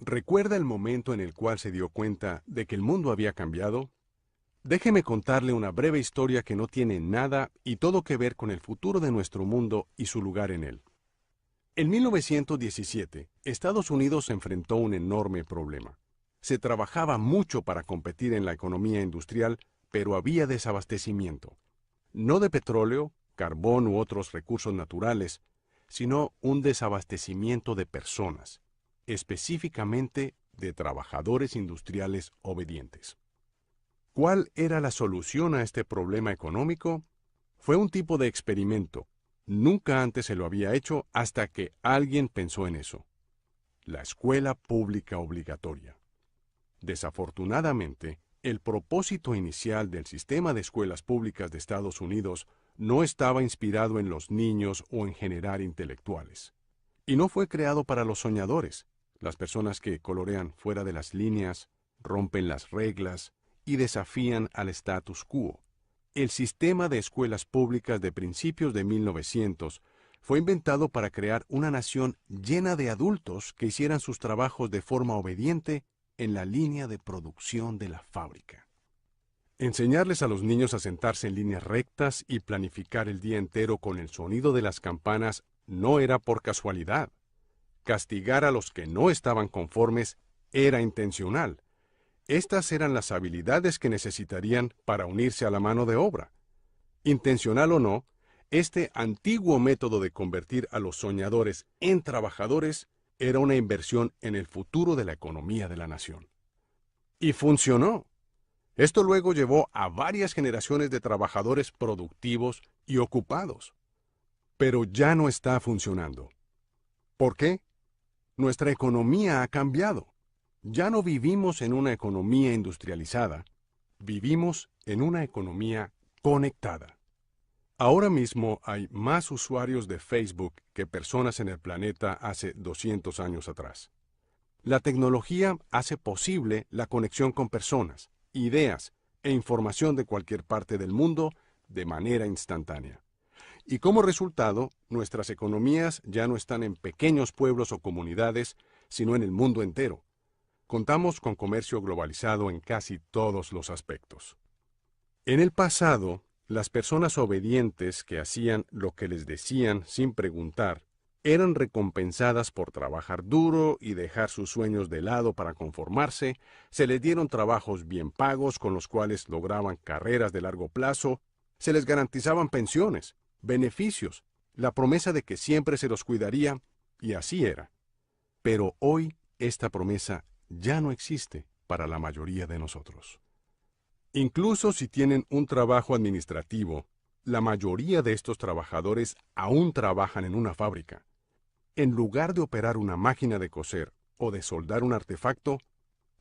¿Recuerda el momento en el cual se dio cuenta de que el mundo había cambiado? Déjeme contarle una breve historia que no tiene nada y todo que ver con el futuro de nuestro mundo y su lugar en él. En 1917, Estados Unidos se enfrentó a un enorme problema. Se trabajaba mucho para competir en la economía industrial, pero había desabastecimiento. No de petróleo, carbón u otros recursos naturales, sino un desabastecimiento de personas, específicamente de trabajadores industriales obedientes. ¿Cuál era la solución a este problema económico? Fue un tipo de experimento. Nunca antes se lo había hecho hasta que alguien pensó en eso. La escuela pública obligatoria. Desafortunadamente, el propósito inicial del sistema de escuelas públicas de Estados Unidos no estaba inspirado en los niños o en generar intelectuales. Y no fue creado para los soñadores, las personas que colorean fuera de las líneas, rompen las reglas y desafían al status quo. El sistema de escuelas públicas de principios de 1900 fue inventado para crear una nación llena de adultos que hicieran sus trabajos de forma obediente en la línea de producción de la fábrica. Enseñarles a los niños a sentarse en líneas rectas y planificar el día entero con el sonido de las campanas no era por casualidad. Castigar a los que no estaban conformes era intencional. Estas eran las habilidades que necesitarían para unirse a la mano de obra. Intencional o no, este antiguo método de convertir a los soñadores en trabajadores era una inversión en el futuro de la economía de la nación. Y funcionó. Esto luego llevó a varias generaciones de trabajadores productivos y ocupados. Pero ya no está funcionando. ¿Por qué? Nuestra economía ha cambiado. Ya no vivimos en una economía industrializada, vivimos en una economía conectada. Ahora mismo hay más usuarios de Facebook que personas en el planeta hace 200 años atrás. La tecnología hace posible la conexión con personas, ideas e información de cualquier parte del mundo de manera instantánea. Y como resultado, nuestras economías ya no están en pequeños pueblos o comunidades, sino en el mundo entero. Contamos con comercio globalizado en casi todos los aspectos. En el pasado, las personas obedientes que hacían lo que les decían sin preguntar eran recompensadas por trabajar duro y dejar sus sueños de lado para conformarse, se les dieron trabajos bien pagos con los cuales lograban carreras de largo plazo, se les garantizaban pensiones, beneficios, la promesa de que siempre se los cuidaría, y así era. Pero hoy esta promesa ya no existe para la mayoría de nosotros. Incluso si tienen un trabajo administrativo, la mayoría de estos trabajadores aún trabajan en una fábrica. En lugar de operar una máquina de coser o de soldar un artefacto,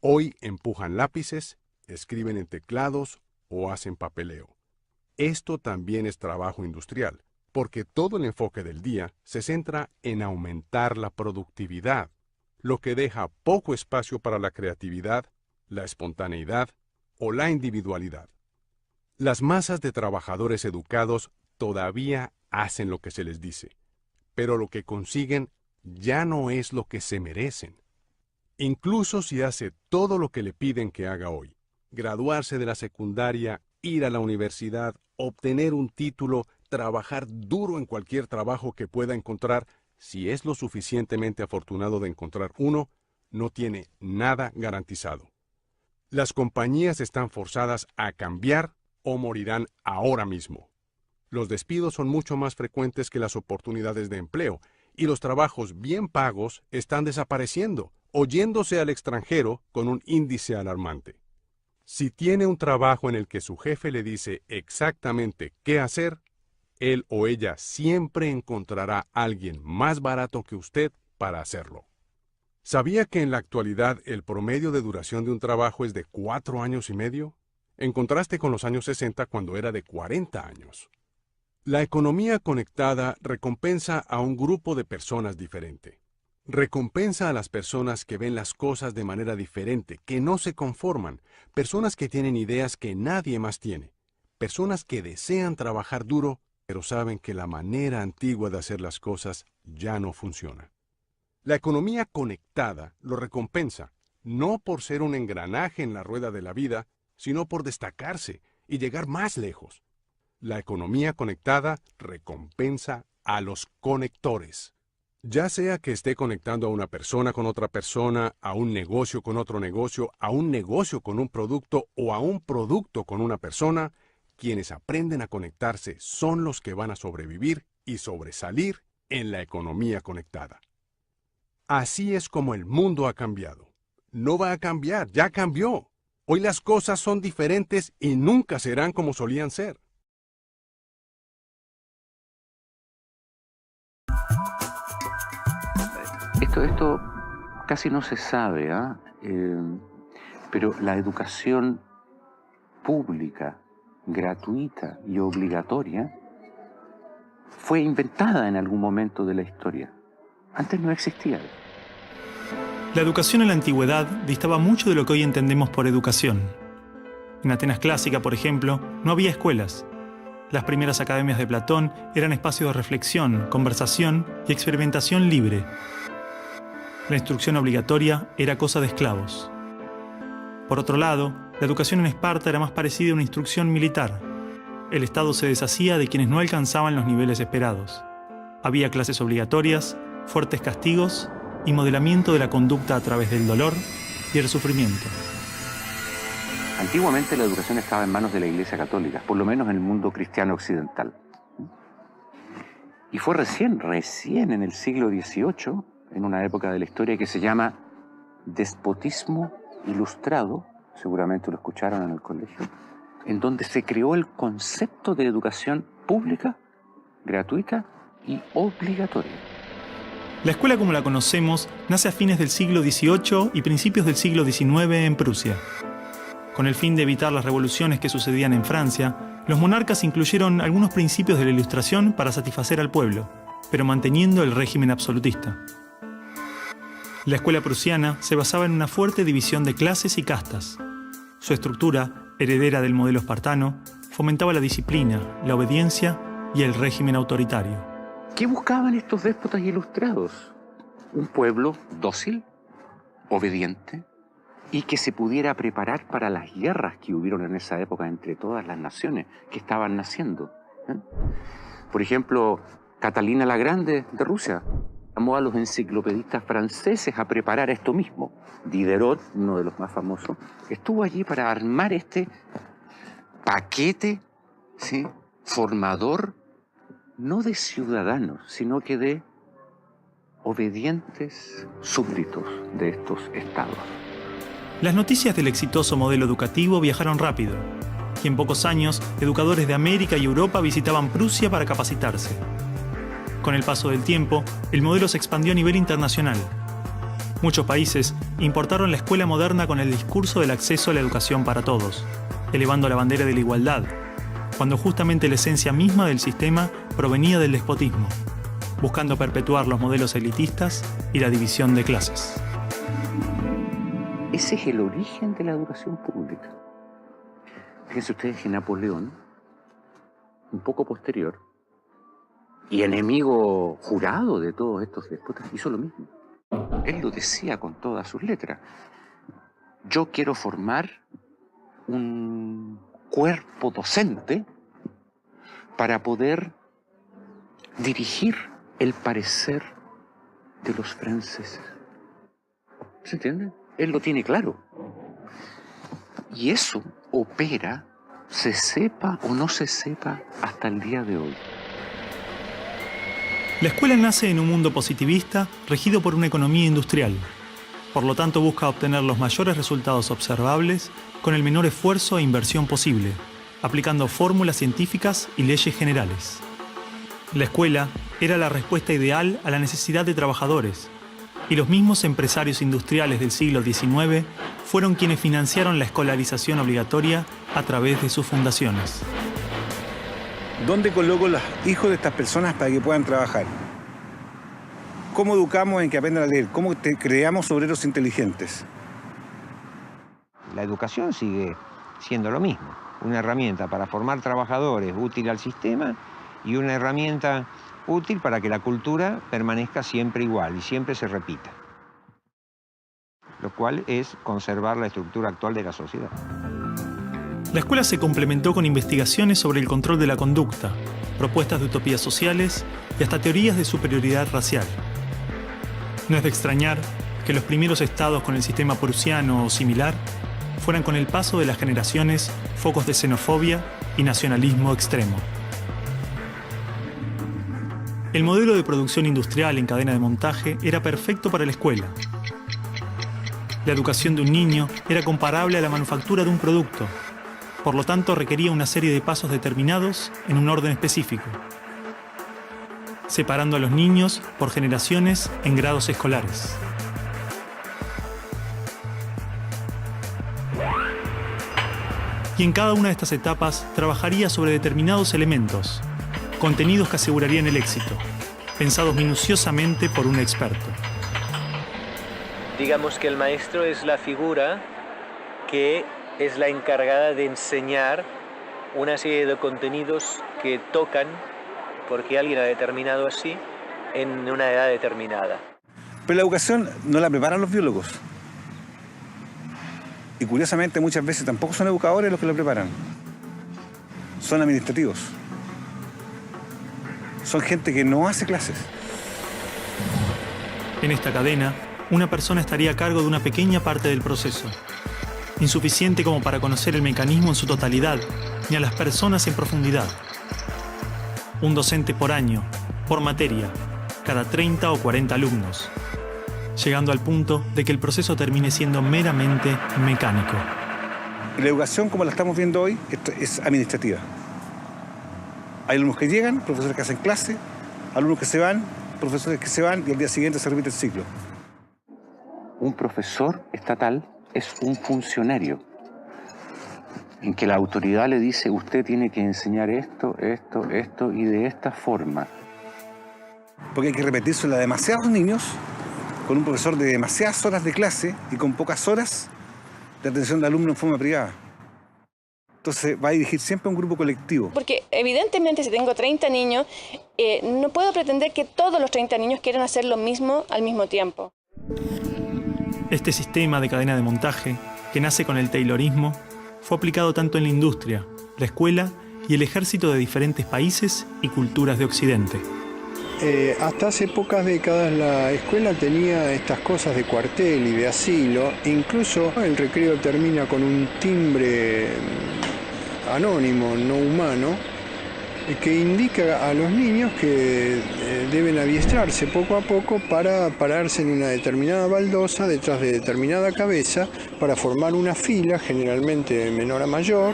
hoy empujan lápices, escriben en teclados o hacen papeleo. Esto también es trabajo industrial, porque todo el enfoque del día se centra en aumentar la productividad, lo que deja poco espacio para la creatividad, la espontaneidad o la individualidad. Las masas de trabajadores educados todavía hacen lo que se les dice, pero lo que consiguen ya no es lo que se merecen. Incluso si hace todo lo que le piden que haga hoy, graduarse de la secundaria, ir a la universidad, obtener un título, trabajar duro en cualquier trabajo que pueda encontrar, si es lo suficientemente afortunado de encontrar uno, no tiene nada garantizado. Las compañías están forzadas a cambiar o morirán ahora mismo. Los despidos son mucho más frecuentes que las oportunidades de empleo, y los trabajos bien pagos están desapareciendo o yéndose al extranjero con un índice alarmante. Si tiene un trabajo en el que su jefe le dice exactamente qué hacer, él o ella siempre encontrará a alguien más barato que usted para hacerlo. ¿Sabía que en la actualidad el promedio de duración de un trabajo es de 4 años y medio? En contraste con los años 60 cuando era de 40 años. La economía conectada recompensa a un grupo de personas diferente. Recompensa a las personas que ven las cosas de manera diferente, que no se conforman, personas que tienen ideas que nadie más tiene, personas que desean trabajar duro, pero saben que la manera antigua de hacer las cosas ya no funciona. La economía conectada lo recompensa, no por ser un engranaje en la rueda de la vida, sino por destacarse y llegar más lejos. La economía conectada recompensa a los conectores. Ya sea que esté conectando a una persona con otra persona, a un negocio con otro negocio, a un negocio con un producto o a un producto con una persona, quienes aprenden a conectarse son los que van a sobrevivir y sobresalir en la economía conectada. Así es como el mundo ha cambiado. No va a cambiar, ya cambió. Hoy las cosas son diferentes y nunca serán como solían ser. Esto casi no se sabe, pero la educación pública, gratuita y obligatoria fue inventada en algún momento de la historia. Antes no existía. La educación en la antigüedad distaba mucho de lo que hoy entendemos por educación. En Atenas clásica, por ejemplo, no había escuelas. Las primeras academias de Platón eran espacios de reflexión, conversación y experimentación libre. La instrucción obligatoria era cosa de esclavos. Por otro lado, la educación en Esparta era más parecida a una instrucción militar. El Estado se deshacía de quienes no alcanzaban los niveles esperados. Había clases obligatorias, fuertes castigos y modelamiento de la conducta a través del dolor y el sufrimiento. Antiguamente la educación estaba en manos de la Iglesia Católica, por lo menos en el mundo cristiano occidental. Y fue recién en el siglo XVIII, en una época de la historia que se llama despotismo ilustrado, seguramente lo escucharon en el colegio, en donde se creó el concepto de educación pública, gratuita y obligatoria. La escuela como la conocemos nace a fines del siglo XVIII y principios del siglo XIX en Prusia. Con el fin de evitar las revoluciones que sucedían en Francia, los monarcas incluyeron algunos principios de la Ilustración para satisfacer al pueblo, pero manteniendo el régimen absolutista. La escuela prusiana se basaba en una fuerte división de clases y castas. Su estructura, heredera del modelo espartano, fomentaba la disciplina, la obediencia y el régimen autoritario. ¿Qué buscaban estos déspotas ilustrados? Un pueblo dócil, obediente, y que se pudiera preparar para las guerras que hubieron en esa época entre todas las naciones que estaban naciendo. Por ejemplo, Catalina la Grande de Rusia llamó a los enciclopedistas franceses a preparar esto mismo. Diderot, uno de los más famosos, estuvo allí para armar este paquete, ¿sí?, formador, no de ciudadanos, sino que de obedientes súbditos de estos estados. Las noticias del exitoso modelo educativo viajaron rápido, y en pocos años, educadores de América y Europa visitaban Prusia para capacitarse. Con el paso del tiempo, el modelo se expandió a nivel internacional. Muchos países importaron la escuela moderna con el discurso del acceso a la educación para todos, elevando la bandera de la igualdad, cuando justamente la esencia misma del sistema provenía del despotismo, buscando perpetuar los modelos elitistas y la división de clases. Ese es el origen de la educación pública. Fíjense ustedes que Napoleón, un poco posterior, y enemigo jurado de todos estos déspotas, hizo lo mismo. Él lo decía con todas sus letras. Yo quiero formar un cuerpo docente para poder dirigir el parecer de los franceses. ¿Se entiende? Él lo tiene claro. Y eso opera, se sepa o no se sepa, hasta el día de hoy. La escuela nace en un mundo positivista regido por una economía industrial. Por lo tanto, busca obtener los mayores resultados observables con el menor esfuerzo e inversión posible, aplicando fórmulas científicas y leyes generales. La escuela era la respuesta ideal a la necesidad de trabajadores, y los mismos empresarios industriales del siglo XIX fueron quienes financiaron la escolarización obligatoria a través de sus fundaciones. ¿Dónde coloco los hijos de estas personas para que puedan trabajar? ¿Cómo educamos en que aprendan a leer? ¿Cómo creamos obreros inteligentes? La educación sigue siendo lo mismo, una herramienta para formar trabajadores útil al sistema y una herramienta útil para que la cultura permanezca siempre igual y siempre se repita, lo cual es conservar la estructura actual de la sociedad. La escuela se complementó con investigaciones sobre el control de la conducta, propuestas de utopías sociales y hasta teorías de superioridad racial. No es de extrañar que los primeros estados con el sistema prusiano o similar fueran con el paso de las generaciones focos de xenofobia y nacionalismo extremo. El modelo de producción industrial en cadena de montaje era perfecto para la escuela. La educación de un niño era comparable a la manufactura de un producto. Por lo tanto, requería una serie de pasos determinados en un orden específico, separando a los niños por generaciones en grados escolares. Y en cada una de estas etapas trabajaría sobre determinados elementos, contenidos que asegurarían el éxito, pensados minuciosamente por un experto. Digamos que el maestro es la figura que es la encargada de enseñar una serie de contenidos que tocan, porque alguien ha determinado así, en una edad determinada. Pero la educación no la preparan los biólogos. Y curiosamente muchas veces tampoco son educadores los que la preparan. Son administrativos. Son gente que no hace clases. En esta cadena, una persona estaría a cargo de una pequeña parte del proceso, insuficiente como para conocer el mecanismo en su totalidad, ni a las personas en profundidad. Un docente por año, por materia, cada 30 o 40 alumnos, llegando al punto de que el proceso termine siendo meramente mecánico. Y la educación, como la estamos viendo hoy, es administrativa. Hay alumnos que llegan, profesores que hacen clase, alumnos que se van, profesores que se van y al día siguiente se repite el ciclo. Un profesor estatal es un funcionario en que la autoridad le dice: usted tiene que enseñar esto y de esta forma. Porque hay que repetírselo a demasiados niños con un profesor de demasiadas horas de clase y con pocas horas de atención de alumno en forma privada. Entonces va a dirigir siempre a un grupo colectivo. Porque evidentemente si tengo 30 niños, no puedo pretender que todos los 30 niños quieran hacer lo mismo al mismo tiempo. Este sistema de cadena de montaje, que nace con el taylorismo, fue aplicado tanto en la industria, la escuela y el ejército de diferentes países y culturas de Occidente. Hasta hace pocas décadas la escuela tenía estas cosas de cuartel y de asilo. Incluso el recreo termina con un timbre anónimo, no humano, que indica a los niños que deben adiestrarse poco a poco para pararse en una determinada baldosa detrás de determinada cabeza para formar una fila, generalmente de menor a mayor.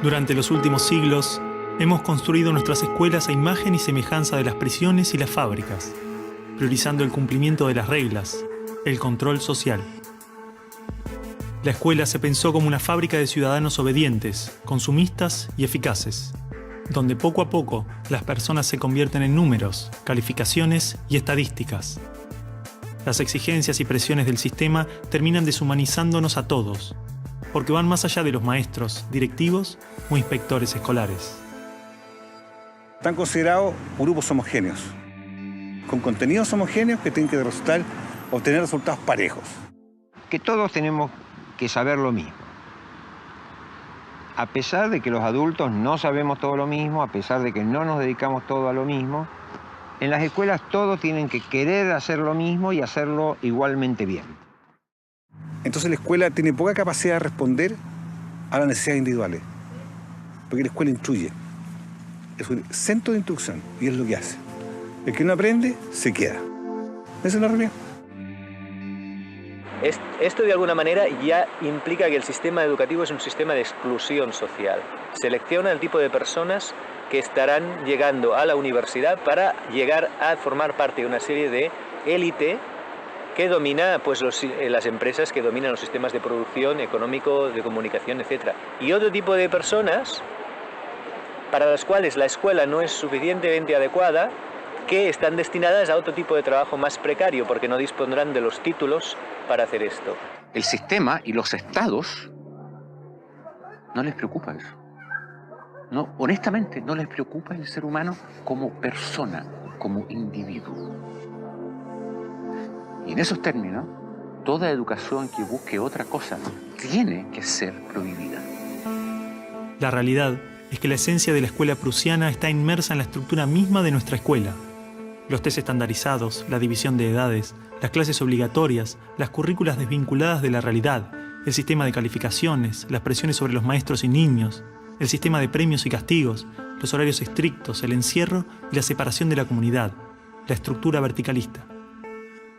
Durante los últimos siglos, hemos construido nuestras escuelas a imagen y semejanza de las prisiones y las fábricas, priorizando el cumplimiento de las reglas, el control social. La escuela se pensó como una fábrica de ciudadanos obedientes, consumistas y eficaces, donde poco a poco las personas se convierten en números, calificaciones y estadísticas. Las exigencias y presiones del sistema terminan deshumanizándonos a todos, porque van más allá de los maestros, directivos o inspectores escolares. Están considerados grupos homogéneos, con contenidos homogéneos que tienen que obtener resultados parejos. Que todos tenemos que saber lo mismo. A pesar de que los adultos no sabemos todo lo mismo, a pesar de que no nos dedicamos todo a lo mismo, en las escuelas todos tienen que querer hacer lo mismo y hacerlo igualmente bien. Entonces la escuela tiene poca capacidad de responder a las necesidades individuales, porque la escuela instruye. Es un centro de instrucción y es lo que hace. El que no aprende, se queda. Esa es la realidad. Esto de alguna manera ya implica que el sistema educativo es un sistema de exclusión social. Selecciona el tipo de personas que estarán llegando a la universidad para llegar a formar parte de una serie de élite que domina pues, las empresas que dominan los sistemas de producción, económico, de comunicación, etc. Y otro tipo de personas para las cuales la escuela no es suficientemente adecuada, que están destinadas a otro tipo de trabajo más precario, porque no dispondrán de los títulos para hacer esto. El sistema y los estados no les preocupa eso. No, honestamente, no les preocupa el ser humano como persona, como individuo. Y en esos términos, toda educación que busque otra cosa tiene que ser prohibida. La realidad es que la esencia de la escuela prusiana está inmersa en la estructura misma de nuestra escuela. Los test estandarizados, la división de edades, las clases obligatorias, las currículas desvinculadas de la realidad, el sistema de calificaciones, las presiones sobre los maestros y niños, el sistema de premios y castigos, los horarios estrictos, el encierro y la separación de la comunidad, la estructura verticalista.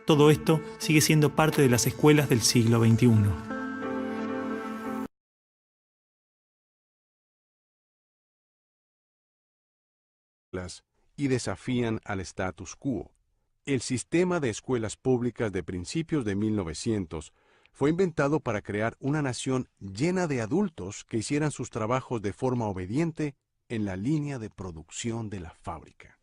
Todo esto sigue siendo parte de las escuelas del siglo XXI. Y desafían al status quo. El sistema de escuelas públicas de principios de 1900 fue inventado para crear una nación llena de adultos que hicieran sus trabajos de forma obediente en la línea de producción de la fábrica.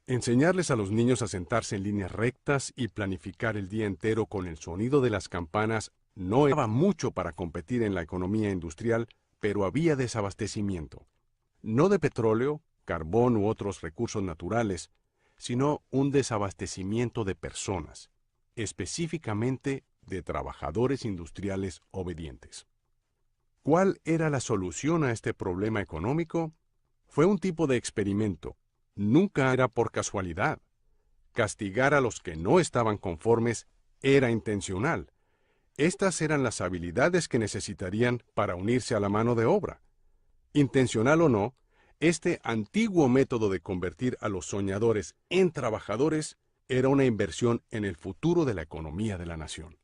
Enseñarles a los niños a sentarse en líneas rectas y planificar el día entero con el sonido de las campanas no era mucho para competir en la economía industrial, pero había desabastecimiento. No de petróleo, carbón u otros recursos naturales, sino un desabastecimiento de personas, específicamente de trabajadores industriales obedientes. ¿Cuál era la solución a este problema económico? Fue un tipo de experimento. Nunca era por casualidad. Castigar a los que no estaban conformes era intencional. Estas eran las habilidades que necesitarían para unirse a la mano de obra. Intencional o no, este antiguo método de convertir a los soñadores en trabajadores era una inversión en el futuro de la economía de la nación.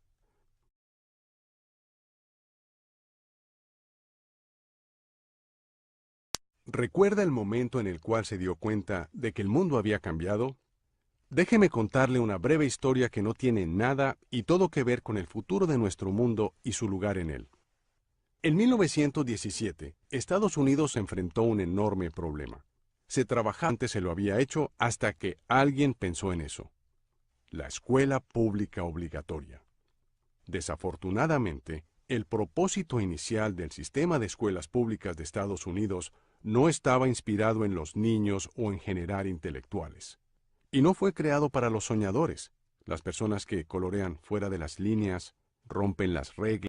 ¿Recuerda el momento en el cual se dio cuenta de que el mundo había cambiado? Déjeme contarle una breve historia que no tiene nada y todo que ver con el futuro de nuestro mundo y su lugar en él. En 1917, Estados Unidos enfrentó un enorme problema. Antes se lo había hecho hasta que alguien pensó en eso. La escuela pública obligatoria. Desafortunadamente, el propósito inicial del sistema de escuelas públicas de Estados Unidos no estaba inspirado en los niños o en generar intelectuales. Y no fue creado para los soñadores, las personas que colorean fuera de las líneas, rompen las reglas,